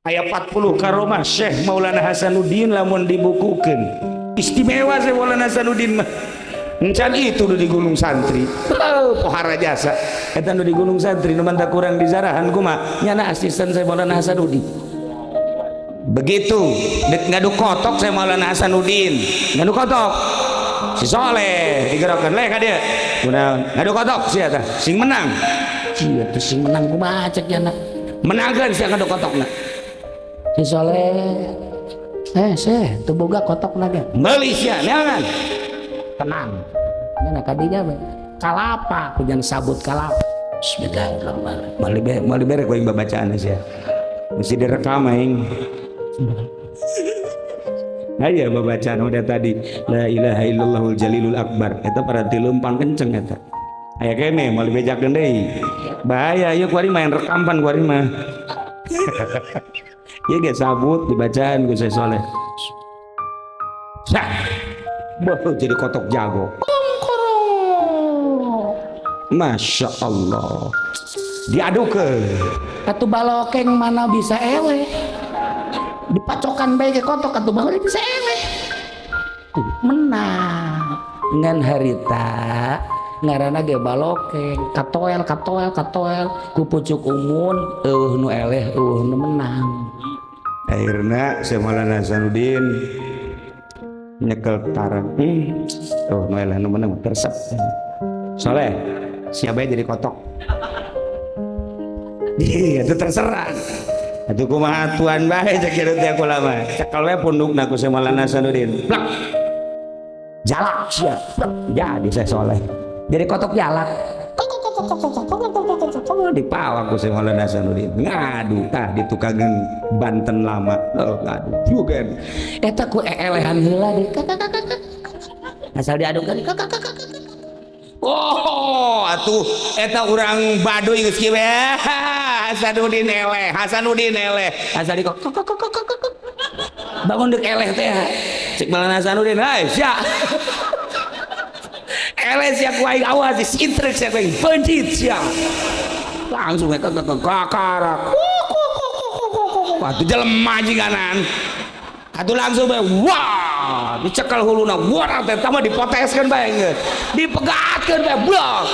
Aya 40 karomah Syekh Maulana Hasanuddin lamun dibukukeun istimewa Syekh Maulana Hasanuddin mah encan itu di Gunung Santri pohara jasa eta nu di Gunung Santri nu mantap kurang di zarahan kumaha nyana asisten Syekh Maulana Hasanuddin begitu ngadu kotok Syekh Maulana Hasanuddin ngadu kotok si Soleh digerakkan leh ka dieu kunaon ngadu kotok sia tah sing menang sia teh sing menang kumaha cek nyana menangkeun sia ngadu kotokna si Soleh seh teu boga kotokna ge meuli sia neangan tenang nyana kadinya kalapa hujan sabut kalapa bismillahirrahmanirrahim mali bere ku aing babacaan sia mesti direkam aing aya babacaan udah tadi la ilaha illallahul jalilul akbar eta parati leumpang kenceng eta aya kene mali bejakeun deui bahaya ieu kuari main rekampan kuari mah ieu ge sabut dibacaan ku Syekh Soleh jadi kotok jago Masya Allah diadukeun atuh balokeng mana bisa ewe dipacokan bae ke kotok atuh balokeng bisa ewe menang ngan harita ngaranna ge balokeng katoel ku pucuk umun nu eleh nu menang akhirna Syekh Maulana Hasanuddin nyekel tarang tuh nu eleh nu menang tersep Soleh siapa jadi kotok iya itu terserah itu kumaha tuan bae cek kieu teh kula mah cekel we pundukna ku Syekh Maulana Hasanuddin plak jalak sia jadi Syekh Soleh jadi kotok jalak dipawak ku Syekh Maulana Hasanuddin ngadu tah ditukangeun Banten lama ngadu juga eta ku elehan heula deh asal diadukeun oh atuh eta urang Baduy geus kieu Hasanuddin eleh asal kok bangun deuk eleh teh Syekh Maulana Hasanuddin hai sia eleh sia ku aing awas intrik sia ku aing beunjit sia langsung ke kakarak atuh jelema jinganan atuh langsung bae wah dicekel huluna wah teh tah mah dipoteskeun bae geus dipegatkeun bae blok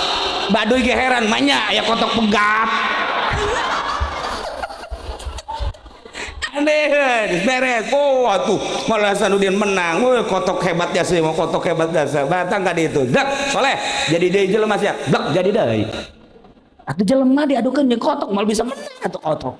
Baduy ge heran manya aya kotok pegat aneh beres atuh Maulana Hasanuddin menang kotok hebat jasa mau kotok hebat jasa batang ka ditu dak Soleh jadi deui jelema sia dak jadi deui atuh jelema diadukeun jeung kotok mal bisa menang atuh kotok